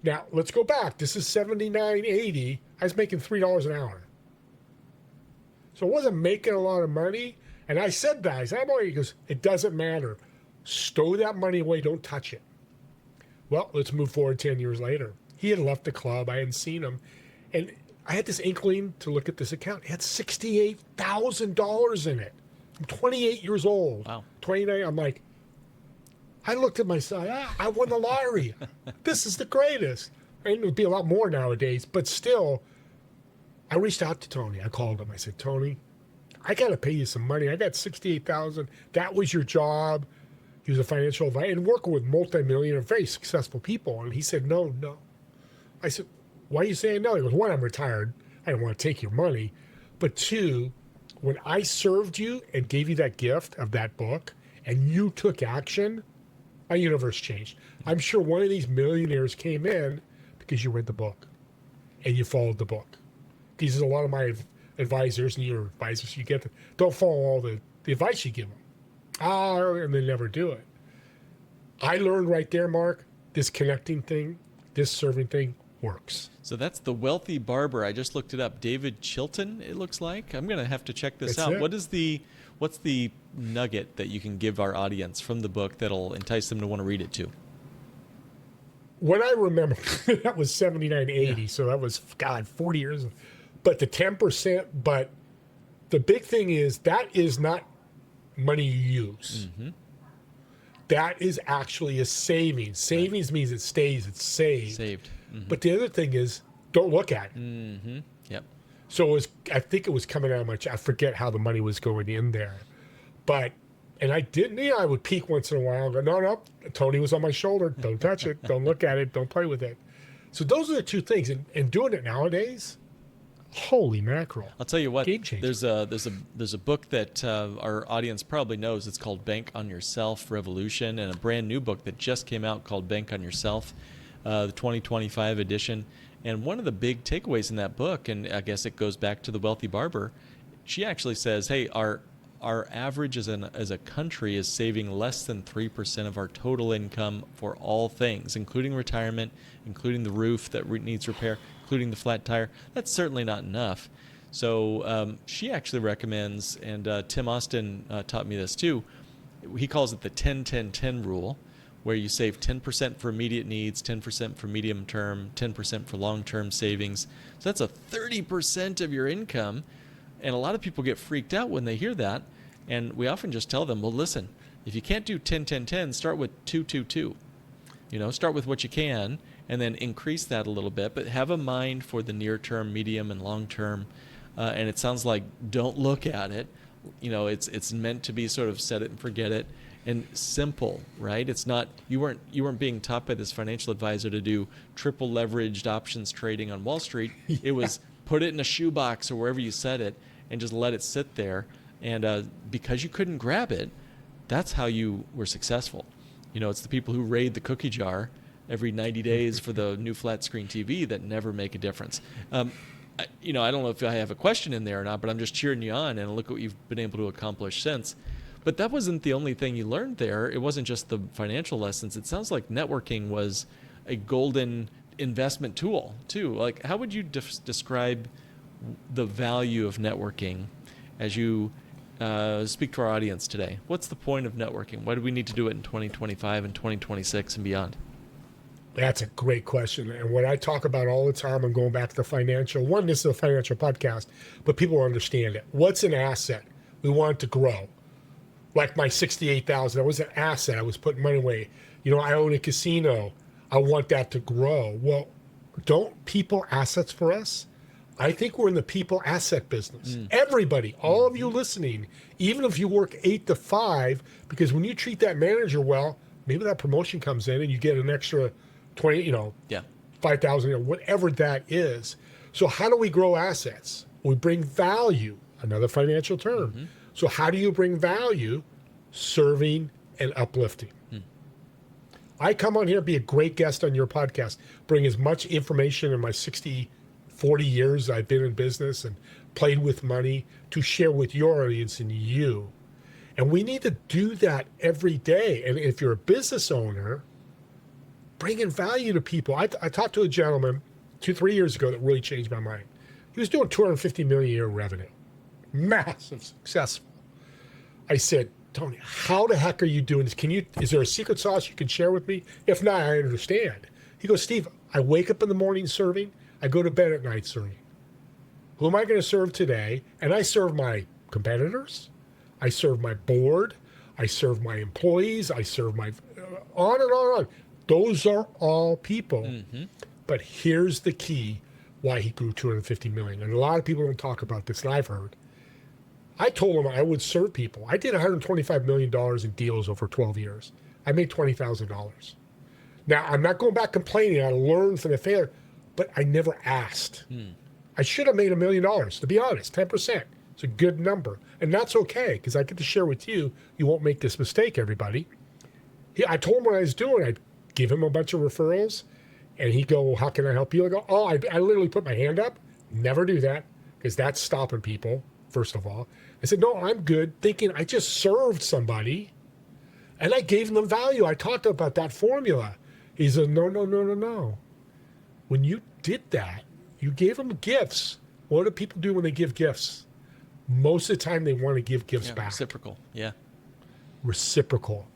Now, let's go back. This is $79.80. I was making $3 an hour. So I wasn't making a lot of money. And I said that. I said, he goes, it doesn't matter. Stow that money away. Don't touch it. Well, let's move forward 10 years later. He had left the club. I hadn't seen him. And I had this inkling to look at this account. It had $68,000 in it. I'm 28 years old. Wow. 29. I'm like, I looked at myself. I won the lottery. This is the greatest. And it would be a lot more nowadays. But still, I reached out to Tony. I called him. I said, Tony, I got to pay you some money. I got $68,000. That was your job. He was a financial advisor and working with multi-millionaire, very successful people. And he said, no. I said, why are you saying no? He goes, one, I'm retired. I don't want to take your money. But two, when I served you and gave you that gift of that book and you took action, my universe changed. I'm sure one of these millionaires came in because you read the book and you followed the book. These are a lot of my advisors and your advisors. You get don't follow all the advice you give them. And they never do it. I learned right there, Mark, this connecting thing, this serving thing works. So that's The Wealthy Barber. I just looked it up. David Chilton, it looks like. I'm going to have to check this out. What's the nugget that you can give our audience from the book that'll entice them to want to read it too? What I remember, that was $79.80, so that was, 40 years. But the 10%, but the big thing is that is not money you use. Mm-hmm. That is actually a savings. Savings means it stays, it's saved. Mm-hmm. But the other thing is, don't look at it. Mm-hmm. Yep. So I think it was coming out much. I forget how the money was going in there. But, and I didn't, I would peek once in a while and go, no, Tony was on my shoulder. Don't touch it. Don't look at it. Don't play with it. So those are the two things. And doing it nowadays, holy mackerel. I'll tell you what, game changer. There's a book that our audience probably knows. It's called Bank on Yourself Revolution, and a brand new book that just came out called Bank on Yourself, the 2025 edition. And one of the big takeaways in that book, and I guess it goes back to The Wealthy Barber, she actually says, hey, our average as a country is saving less than 3% of our total income for all things, including retirement, including the roof that needs repair, including the flat tire. That's certainly not enough. So she actually recommends, and Tim Austin taught me this too, he calls it the 10-10-10 rule, where you save 10% for immediate needs, 10% for medium term, 10% for long-term savings. So that's a 30% of your income. And a lot of people get freaked out when they hear that. And we often just tell them, well, listen, if you can't do 10-10-10, start with 2-2-2. Start with what you can and then increase that a little bit, but have a mind for the near term, medium, and long term. And it sounds like don't look at it. It's meant to be sort of set it and forget it. And simple, right? It's not, you weren't being taught by this financial advisor to do triple leveraged options trading on Wall Street. Yeah. It was put it in a shoebox or wherever you set it and just let it sit there. And because you couldn't grab it, that's how you were successful. It's the people who raid the cookie jar every 90 days for the new flat screen TV that never make a difference. I don't know if I have a question in there or not, but I'm just cheering you on, and look what you've been able to accomplish since. But that wasn't the only thing you learned there. It wasn't just the financial lessons. It sounds like networking was a golden investment tool too. Like, how would you describe the value of networking as you speak to our audience today? What's the point of networking? Why do we need to do it in 2025 and 2026 and beyond? That's a great question. And what I talk about all the time, I'm going back to the financial. One, this is a financial podcast, but people understand it. What's an asset? We want it to grow. Like my $68,000, that was an asset. I was putting money away. I own a casino. I want that to grow. Well, don't people assets for us? I think we're in the people asset business. Everybody, all of you listening, even if you work 8 to 5, because when you treat that manager well, maybe that promotion comes in and you get an extra 20, 5,000, whatever that is. So how do we grow assets? We bring value, another financial term. Mm-hmm. So how do you bring value? Serving and uplifting. I come on here, be a great guest on your podcast, bring as much information in my 40 years I've been in business and played with money to share with your audience and you. And we need to do that every day. And if you're a business owner, bringing value to people. I talked to a gentleman 3 years ago that really changed my mind. He was doing 250 million a year revenue, massive, successful. I said, Tony, how the heck are you doing this? Is there a secret sauce you can share with me? If not, I understand. He goes, Steve, I wake up in the morning serving. I go to bed at night serving. Who am I going to serve today? And I serve my competitors. I serve my board. I serve my employees. I serve my on and on and on. Those are all people. Mm-hmm. But here's the key why he grew 250 million. And a lot of people don't talk about this, and I've heard. I told him I would serve people. I did $125 million in deals over 12 years. I made $20,000. Now, I'm not going back complaining. I learned from the failure, but I never asked. I should have made $1 million, to be honest, 10%. It's a good number. And that's okay, because I get to share with you. You won't make this mistake, everybody. I told him what I was doing. I'd give him a bunch of referrals, and he'd go, well, how can I help you? I go, I literally put my hand up. Never do that, because that's stopping people, first of all. I said, no, I'm good, thinking I just served somebody, and I gave them value. I talked about that formula. He said, no. When you did that, you gave them gifts. What do people do when they give gifts? Most of the time, they want to give gifts back. Reciprocal, yeah. Reciprocal.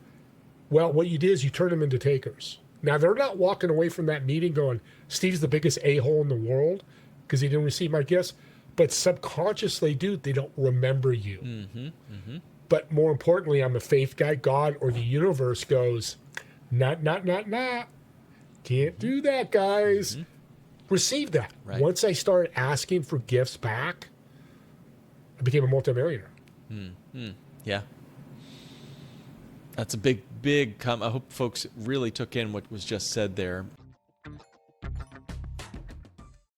Well, what you did is you turned them into takers. Now, they're not walking away from that meeting going, Steve's the biggest a-hole in the world because he didn't receive my gifts. But subconsciously, dude, they don't remember you. Mm-hmm, mm-hmm. But more importantly, I'm a faith guy. God or the universe goes, nah. Can't do that, guys. Mm-hmm. Receive that. Right. Once I started asking for gifts back, I became a multimillionaire. Mm-hmm. Yeah. That's a big I hope folks really took in what was just said there.